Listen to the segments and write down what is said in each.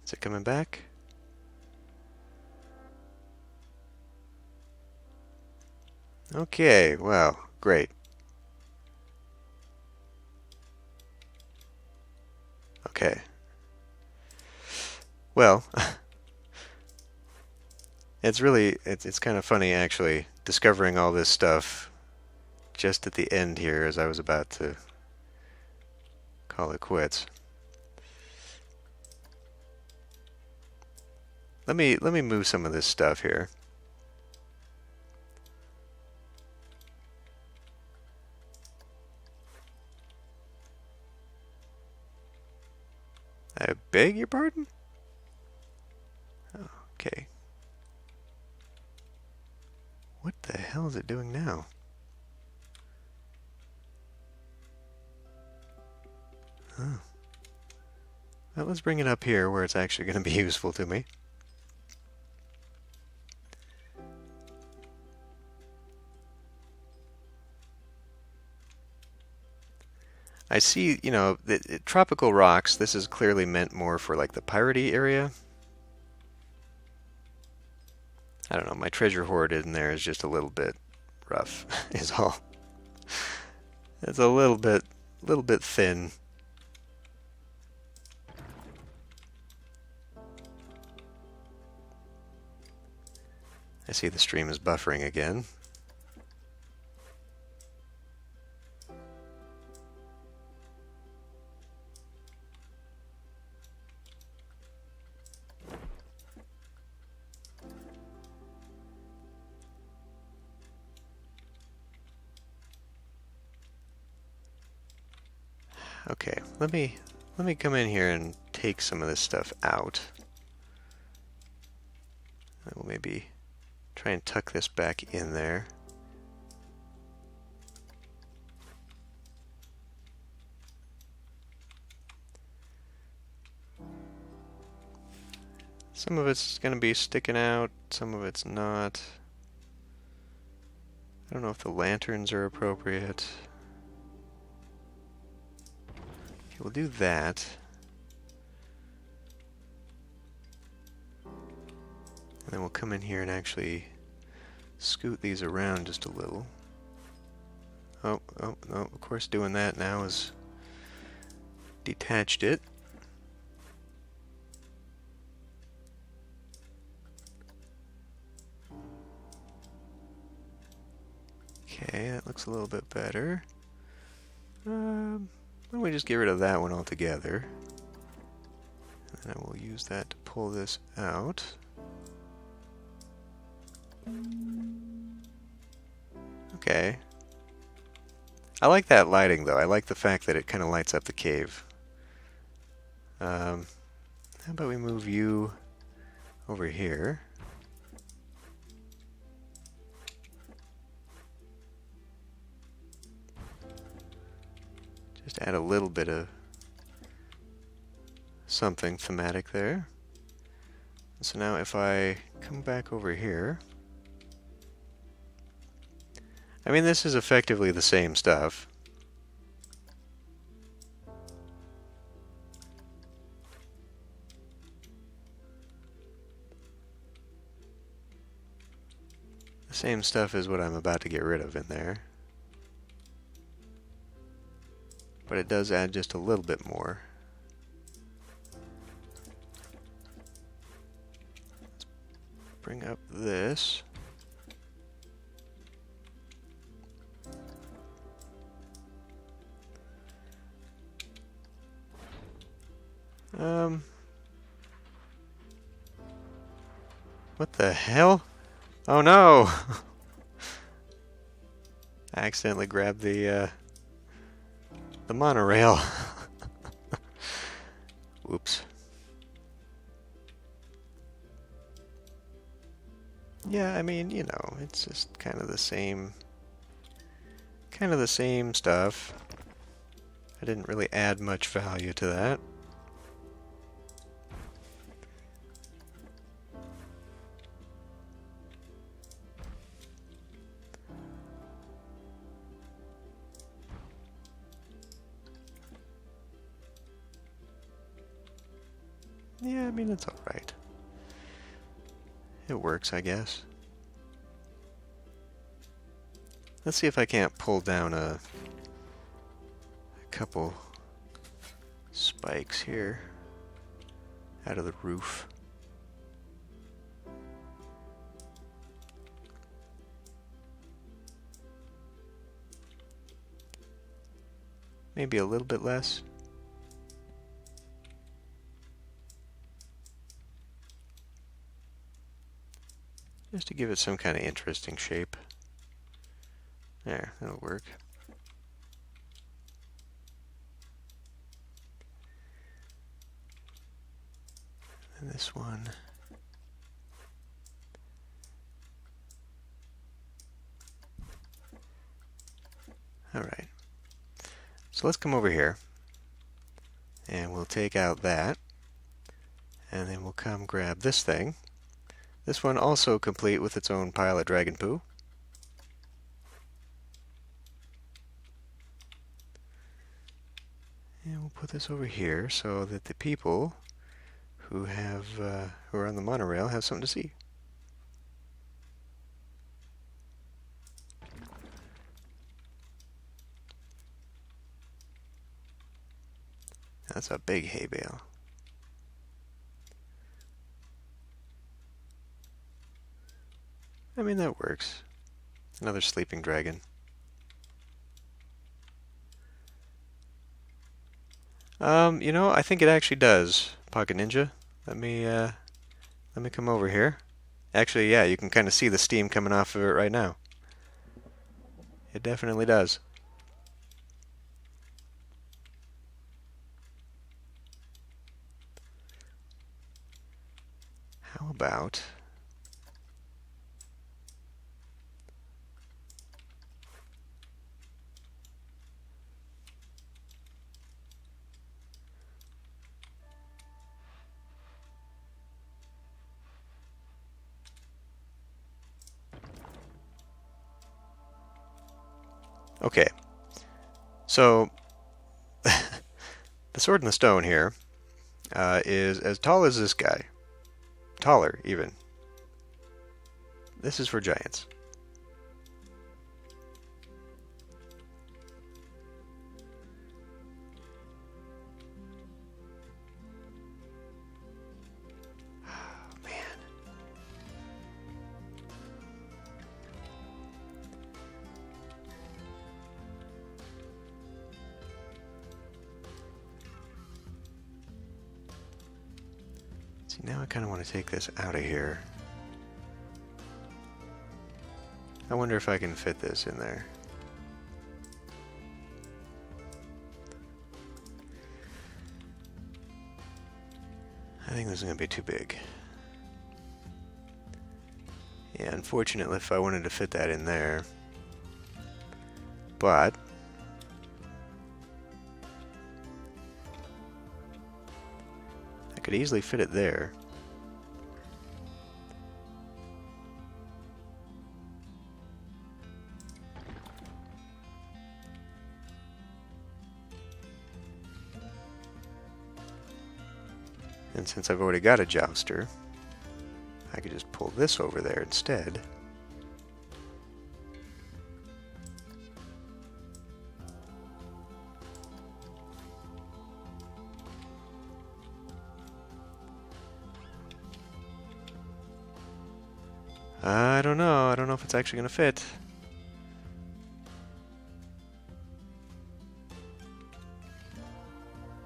Is it coming back? Okay, well, great. Okay. Well, it's kind of funny actually discovering all this stuff just at the end here as I was about to call it quits. Let me move some of this stuff here. I beg your pardon? Okay. What the hell is it doing now? Oh. Well, let's bring it up here where it's actually going to be useful to me. I see, the tropical rocks, this is clearly meant more for like the piratey area. I don't know, my treasure hoard in there is just a little bit rough, is all. It's a little bit thin. I see the stream is buffering again. Okay, let me come in here and take some of this stuff out. I will maybe try and tuck this back in there. Some of it's going to be sticking out, some of it's not. I don't know if the lanterns are appropriate. Okay, we'll do that. And then we'll come in here and actually scoot these around just a little. Oh, no, of course doing that now is detached it. Okay, that looks a little bit better. Why don't we just get rid of that one altogether? And I will use that to pull this out. Okay. I like that lighting though. I like the fact that it kind of lights up the cave. How about we move you over here? Just add a little bit of something thematic there. So now if I come back over here, I mean this is effectively the same stuff. The same stuff as what I'm about to get rid of in there. But it does add just a little bit more. Let's bring up this. What the hell? Oh no! I accidentally grabbed the monorail. Whoops. Yeah, I mean, it's just kind of the same stuff. I didn't really add much value to that. Yeah, I mean, it's alright. It works, I guess. Let's see if I can't pull down a couple spikes here out of the roof. Maybe a little bit less. Just to give it some kind of interesting shape. There, that'll work. And this one. Alright. So let's come over here. And we'll take out that. And then we'll come grab this thing. This one also complete with its own pile of dragon poo. And we'll put this over here so that the people who are on the monorail have something to see. That's a big hay bale. I mean, that works. Another sleeping dragon. You know, I think it actually does, Pocket Ninja. Let me come over here. Actually, yeah, you can kind of see the steam coming off of it right now. It definitely does. How about... Okay, so the sword in the stone here is as tall as this guy. Taller, even. This is for giants. Oh, man. See, now I kind of want to take this out of here. I wonder if I can fit this in there. I think this is going to be too big. Yeah, unfortunately, if I wanted to fit that in there. But I could easily fit it there. And since I've already got a jouster, I could just pull this over there instead. I don't know. I don't know if it's actually going to fit.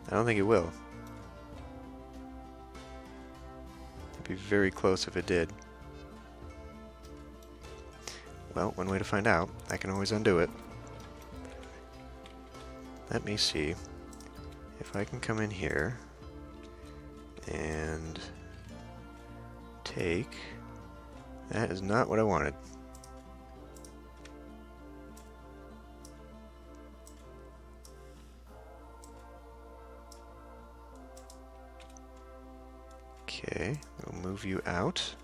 I don't think it will. It'd be very close if it did. Well, one way to find out. I can always undo it. Let me see if I can come in here and take... That is not what I wanted. Okay, we'll move you out.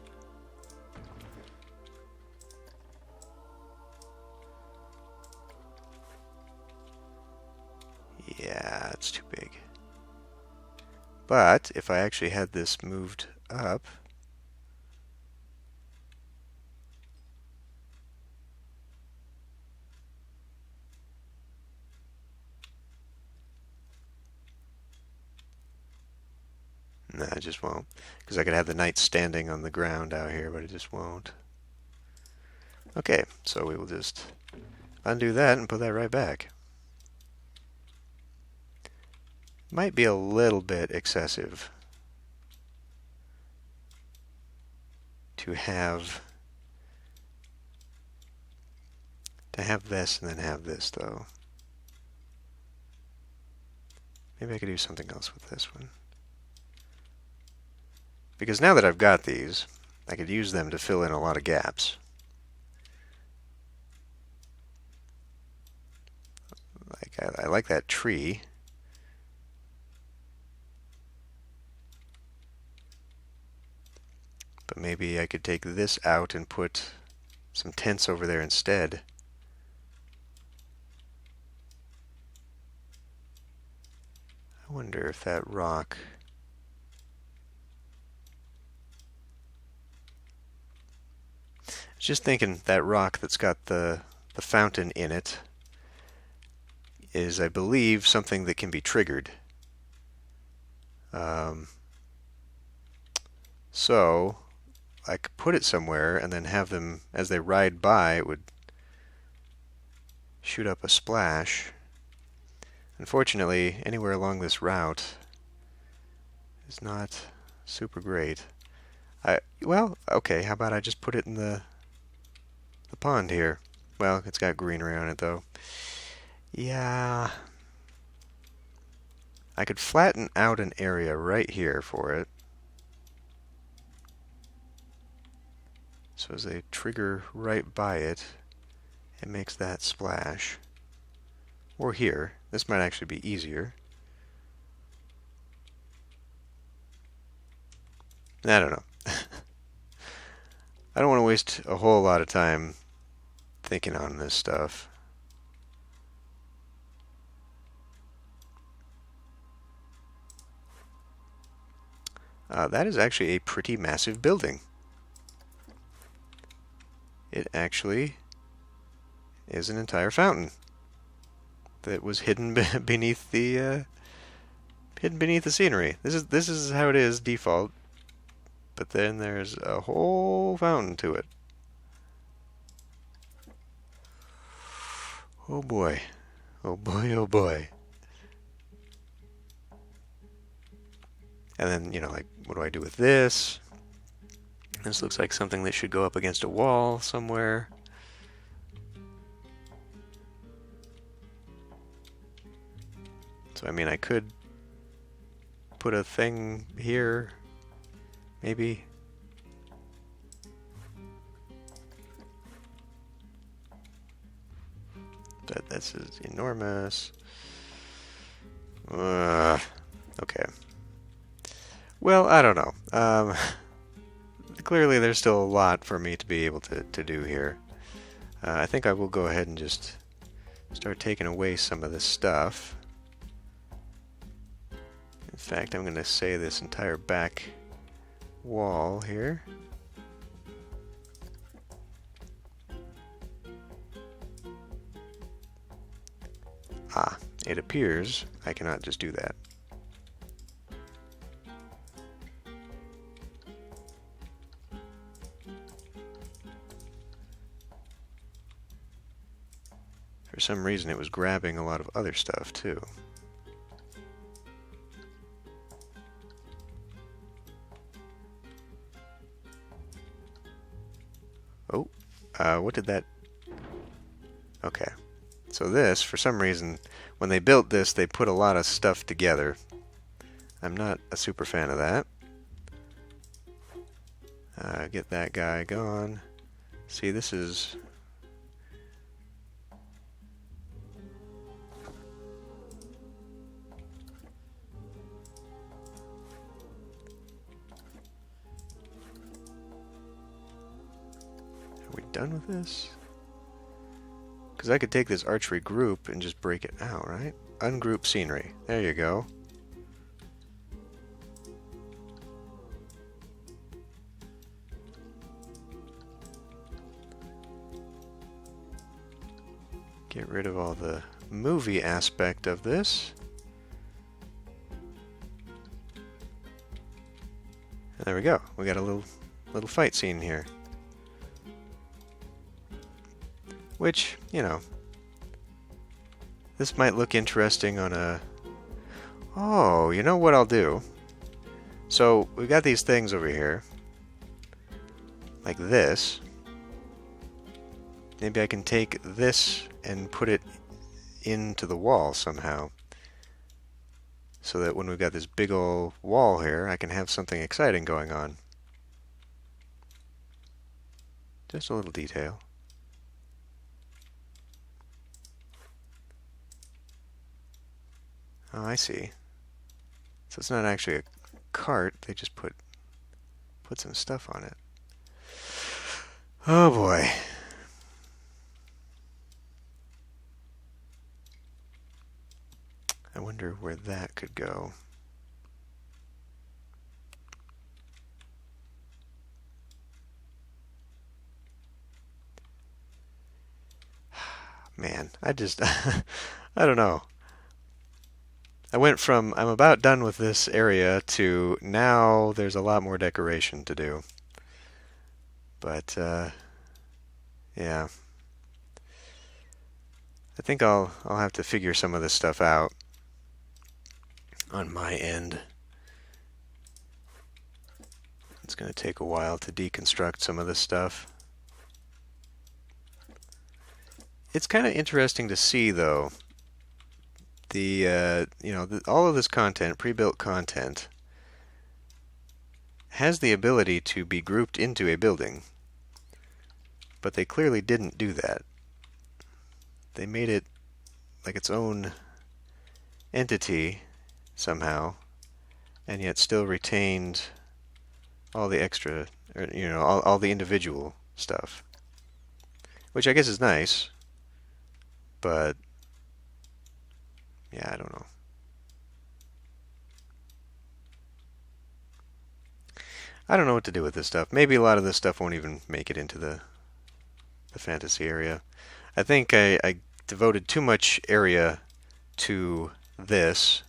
Yeah, it's too big. But if I actually had this moved up, no, it just won't. Because I could have the knight standing on the ground out here, but it just won't. Okay, so we will just undo that and put that right back. Might be a little bit excessive to have this and then have this, though. Maybe I could do something else with this one. Because now that I've got these, I could use them to fill in a lot of gaps. Like I like that tree. But maybe I could take this out and put some tents over there instead. I wonder if that rock... Just thinking that rock that's got the fountain in it is, I believe, something that can be triggered. So I could put it somewhere and then have them, as they ride by, it would shoot up a splash. Unfortunately, anywhere along this route is not super great. Well, okay, how about I just put it in the pond here? Well, it's got greenery on it, though. Yeah. I could flatten out an area right here for it. So as they trigger right by it, it makes that splash. Or here. This might actually be easier. I don't know. I don't want to waste a whole lot of time thinking on this stuff. That is actually a pretty massive building. It actually is an entire fountain that was hidden beneath the scenery. This is how it is default, but then there's a whole fountain to it. Oh boy, oh boy, oh boy. And then, you know, like, what do I do with this? This looks like something that should go up against a wall somewhere. So, I mean, I could put a thing here, maybe. But this is enormous. Okay. Well, I don't know. Clearly there's still a lot for me to be able to do here. I think I will go ahead and just start taking away some of this stuff. In fact, I'm going to say this entire back wall here. Ah, it appears I cannot just do that. For some reason it was grabbing a lot of other stuff too. Oh, what did that... Okay. So this, for some reason, when they built this, they put a lot of stuff together. I'm not a super fan of that. Get that guy gone. See, this is... Are we done with this? Because I could take this archery group and just break it out, right? Ungroup scenery. There you go. Get rid of all the movie aspect of this. And there we go. We got a little fight scene here. Which, you know, this might look interesting on a... Oh, you know what I'll do? So, we've got these things over here. Like this. Maybe I can take this and put it into the wall somehow. So that when we've got this big old wall here, I can have something exciting going on. Just a little detail. Oh, I see. So it's not actually a cart, they just put some stuff on it. Oh boy. I wonder where that could go. Man, I just... I don't know. I went from I'm about done with this area to now there's a lot more decoration to do. But, yeah. I think I'll have to figure some of this stuff out on my end. It's going to take a while to deconstruct some of this stuff. It's kind of interesting to see, though, all of this content, pre-built content, has the ability to be grouped into a building. But they clearly didn't do that. They made it like its own entity somehow, and yet still retained all the extra, all the individual stuff. Which I guess is nice, but yeah, I don't know. I don't know what to do with this stuff. Maybe a lot of this stuff won't even make it into the fantasy area. I think I devoted too much area to this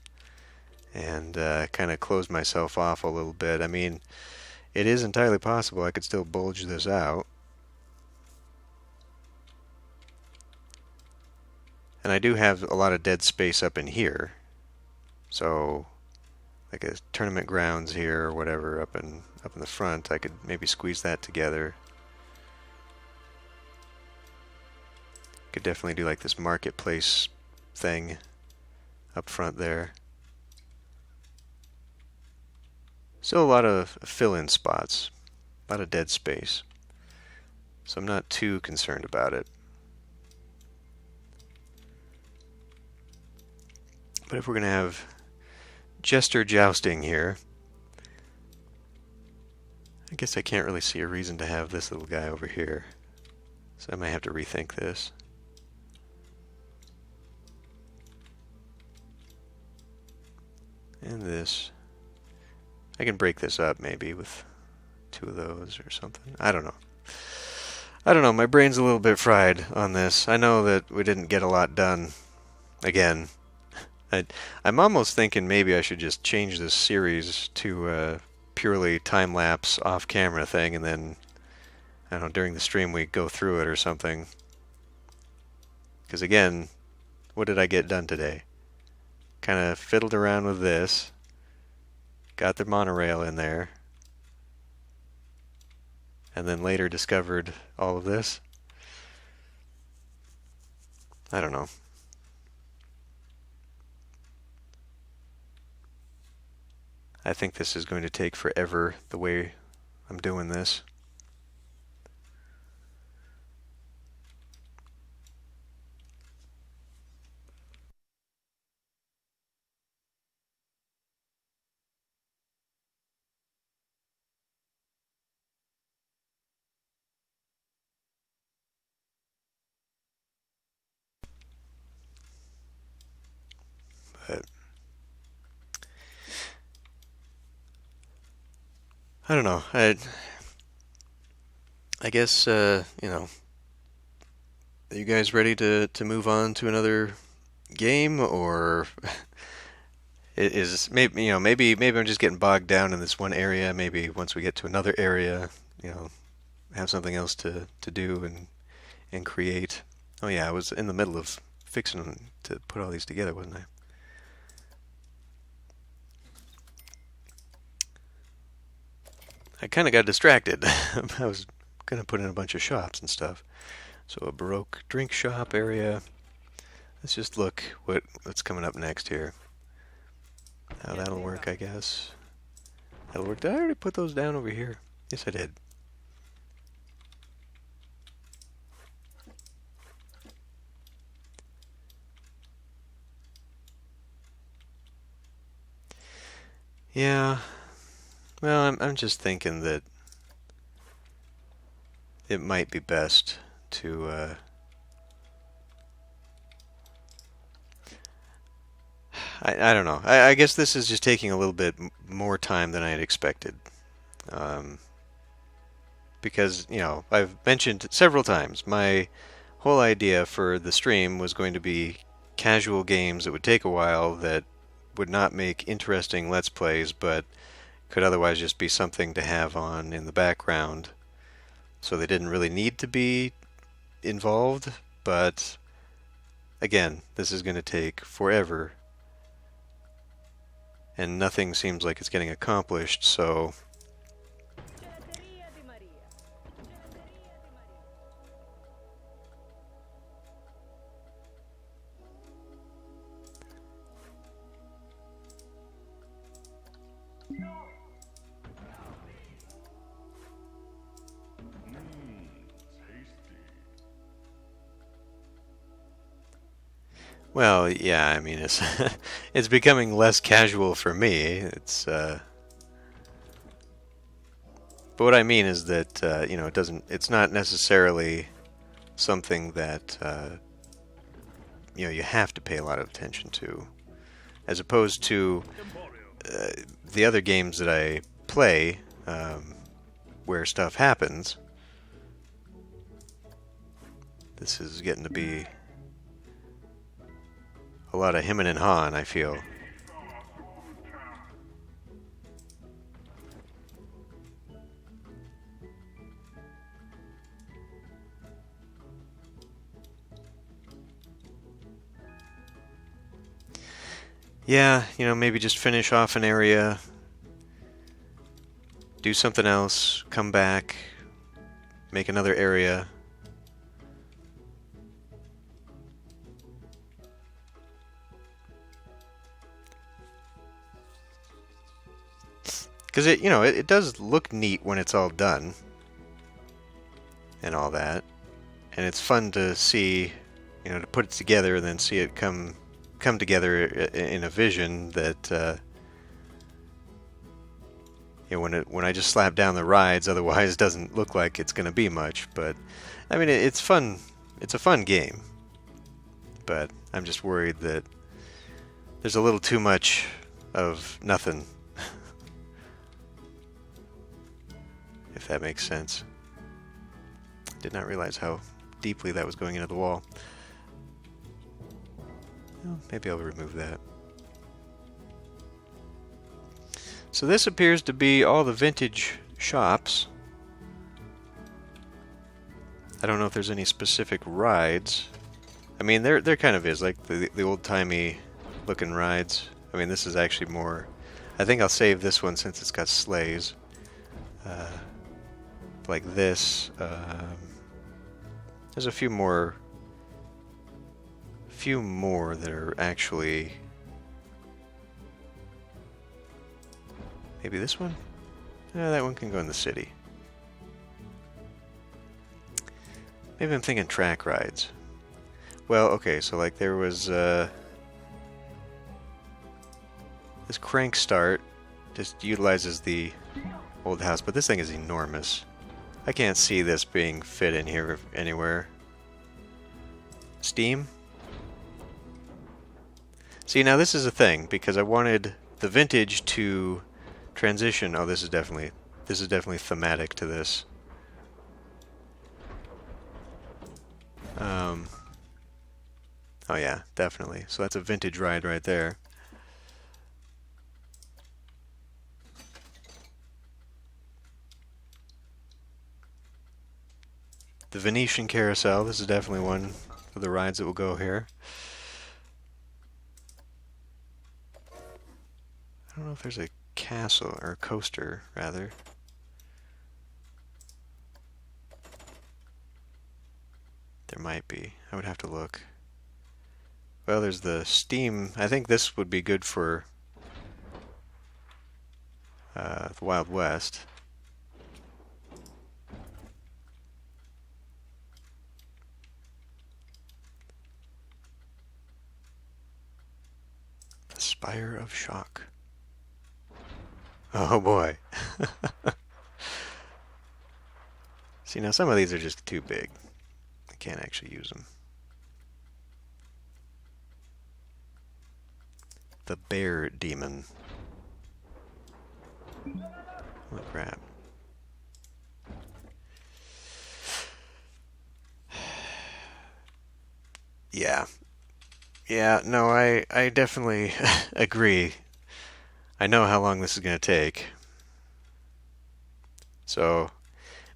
and kind of closed myself off a little bit. I mean, it is entirely possible I could still bulge this out. And I do have a lot of dead space up in here. So, like a tournament grounds here or whatever up in the front, I could maybe squeeze that together. Could definitely do like this marketplace thing up front there. Still a lot of fill-in spots, a lot of dead space. So I'm not too concerned about it. But if we're going to have jester jousting here, I guess I can't really see a reason to have this little guy over here. So I might have to rethink this. And this. I can break this up maybe with two of those or something. I don't know. I don't know. My brain's a little bit fried on this. I know that we didn't get a lot done. Again, I'm almost thinking maybe I should just change this series to a purely time-lapse off-camera thing, and then, I don't know, during the stream we go through it or something. Because again, what did I get done today? Kind of fiddled around with this. Got the monorail in there. And then later discovered all of this. I don't know. I think this is going to take forever the way I'm doing this. But I don't know. I guess, Are you guys ready to move on to another game, or is maybe maybe I'm just getting bogged down in this one area? Maybe once we get to another area, you know, have something else to do and create. Oh yeah, I was in the middle of fixing to put all these together, wasn't I? I kind of got distracted. I was gonna put in a bunch of shops and stuff. So a Baroque drink shop area. Let's just look what's coming up next here. How that'll work, I guess. That'll work. Did I already put those down over here? Yes, I did. Yeah. Well, I'm just thinking that it might be best to I don't know. I guess this is just taking a little bit more time than I had expected. Um, because, you know, I've mentioned several times my whole idea for the stream was going to be casual games that would take a while, that would not make interesting Let's Plays, but could otherwise just be something to have on in the background. So they didn't really need to be involved, but again, this is going to take forever, and nothing seems like it's getting accomplished, so well, yeah, I mean, it's it's becoming less casual for me. But what I mean is that you know, it's not necessarily something that you know, you have to pay a lot of attention to, as opposed to uh, the other games that I play, where stuff happens. This is getting to be a lot of hemming and hawing, I feel. Yeah, you know, maybe just finish off an area, do something else, come back, make another area. Because it, you know, it does look neat when it's all done and all that, and it's fun to see, you know, to put it together and then see it come together in a vision that you know, when I just slap down the rides, otherwise doesn't look like it's going to be much. But I mean, it's fun. It's a fun game, but I'm just worried that there's a little too much of nothing. If that makes sense. Did not realize how deeply that was going into the wall. Well, maybe I'll remove that. So this appears to be all the vintage shops. I don't know if there's any specific rides. I mean, there kind of is, like the old-timey looking rides. I mean, this is actually more... I think I'll save this one since it's got sleighs. Like this. There's a few more that are actually... Maybe this one? No, that one can go in the city. Maybe I'm thinking track rides. Well, okay, so like there was this crank start just utilizes the old house, but this thing is enormous. I can't see this being fit in here anywhere. Steam? See, now this is a thing, because I wanted the vintage to transition. Oh, this is definitely thematic to this. Um, oh yeah, definitely. So that's a vintage ride right there. The Venetian Carousel, this is definitely one of the rides that will go here. I don't know if there's a castle, or a coaster, rather. There might be. I would have to look. Well, there's the Steam. I think this would be good for the Wild West. The Spire of Shock. Oh boy. See, now some of these are just too big. I can't actually use them. The Bear Demon. Oh crap. Yeah. Yeah, no, I definitely agree. I know how long this is going to take. So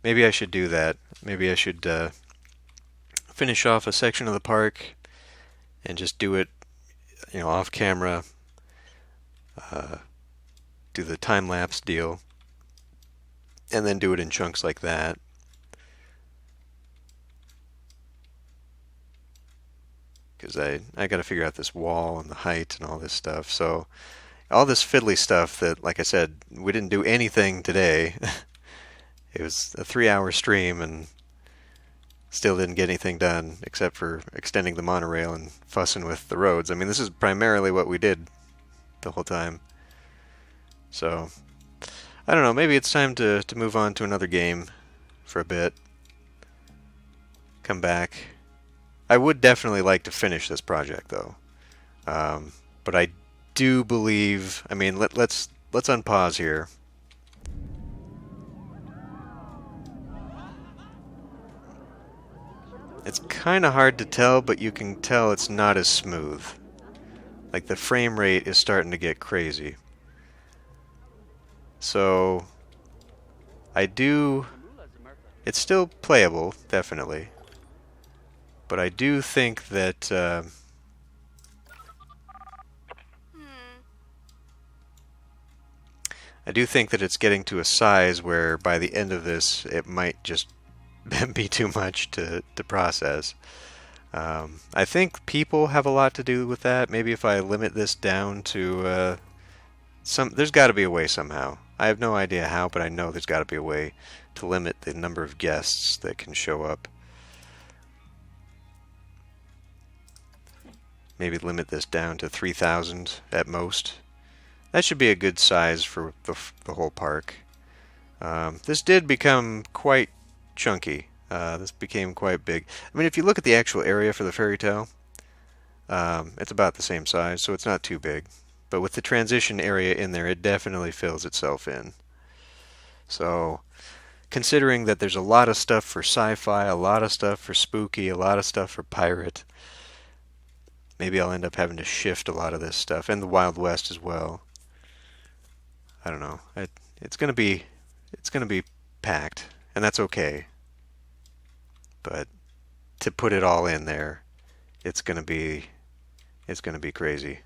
maybe I should do that. Maybe I should finish off a section of the park and just do it, off camera. Do the time lapse deal, and then do it in chunks like that. Because I got to figure out this wall and the height and all this stuff. So all this fiddly stuff that, like I said, we didn't do anything today. It was a 3-hour stream and still didn't get anything done except for extending the monorail and fussing with the roads. I mean, this is primarily what we did the whole time. So, I don't know, maybe it's time to move on to another game for a bit. Come back. I would definitely like to finish this project, though. But I do believe... I mean, let's unpause here. It's kind of hard to tell, but you can tell it's not as smooth. Like, the frame rate is starting to get crazy. So, I do... It's still playable, definitely. But I do think that... I do think that it's getting to a size where by the end of this, it might just be too much to process. I think people have a lot to do with that. Maybe if I limit this down to there's got to be a way somehow. I have no idea how, but I know there's got to be a way to limit the number of guests that can show up. Maybe limit this down to 3,000 at most. That should be a good size for the whole park. This did become quite chunky. This became quite big. I mean, if you look at the actual area for the fairy tale, it's about the same size, so it's not too big. But with the transition area in there, it definitely fills itself in. So, considering that there's a lot of stuff for sci-fi, a lot of stuff for spooky, a lot of stuff for pirate, maybe I'll end up having to shift a lot of this stuff, and the Wild West as well. I don't know. It's gonna be packed, and that's okay. But to put it all in there, it's gonna be crazy.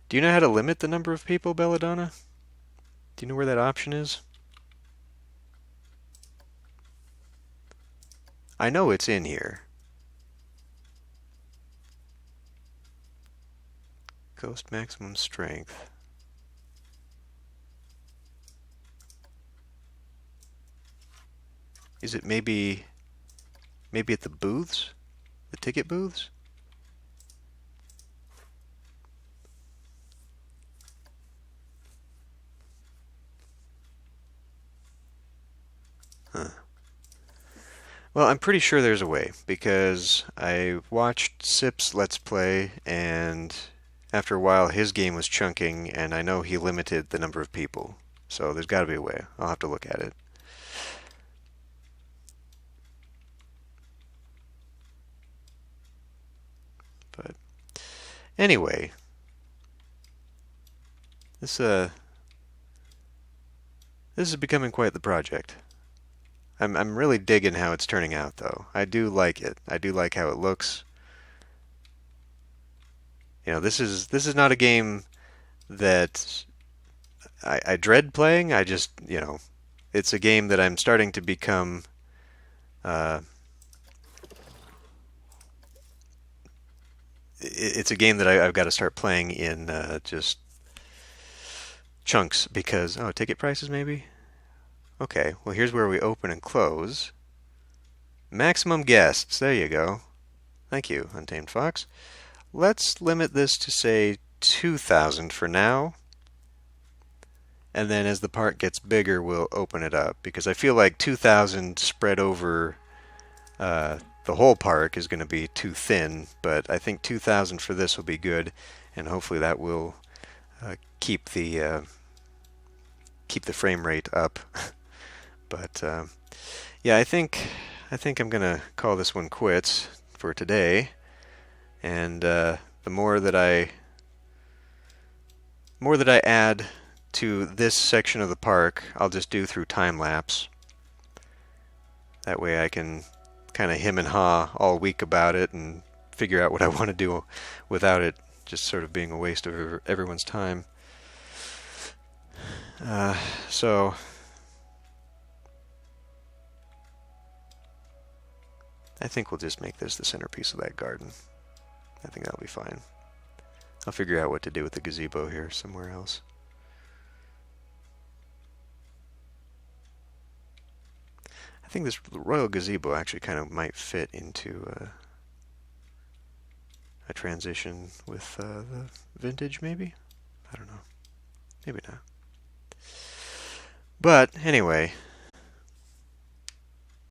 Do you know how to limit the number of people, Belladonna? Do you know where that option is? I know it's in here. Ghost maximum strength. Is it maybe at the booths? The ticket booths? Huh. Well, I'm pretty sure there's a way, because I watched Sip's Let's Play, and after a while his game was chunking, and I know he limited the number of people. So there's got to be a way. I'll have to look at it. Anyway, this is becoming quite the project. I'm really digging how it's turning out, though. I do like it. I do like how it looks. You know, this is not a game that I dread playing. I just, it's a game that I'm starting to become. Uh, it's a game that I've got to start playing in just chunks because ticket prices maybe. Okay, well here's where we open and close. Maximum guests. There you go. Thank you, Untamed Fox. Let's limit this to say 2,000 for now. And then as the park gets bigger, we'll open it up because I feel like 2,000 spread over the whole park is going to be too thin, but I think 2,000 for this will be good, and hopefully that will keep the frame rate up. But yeah, I think I'm going to call this one quits for today, and the more that I add to this section of the park, I'll just do through time lapse. That way I can kind of hem and haw all week about it and figure out what I want to do without it just sort of being a waste of everyone's time. So I think we'll just make this the centerpiece of that garden. I think that'll be fine. I'll figure out what to do with the gazebo here somewhere else. I think this royal gazebo actually kind of might fit into a transition with the vintage, maybe? I don't know. Maybe not. But anyway,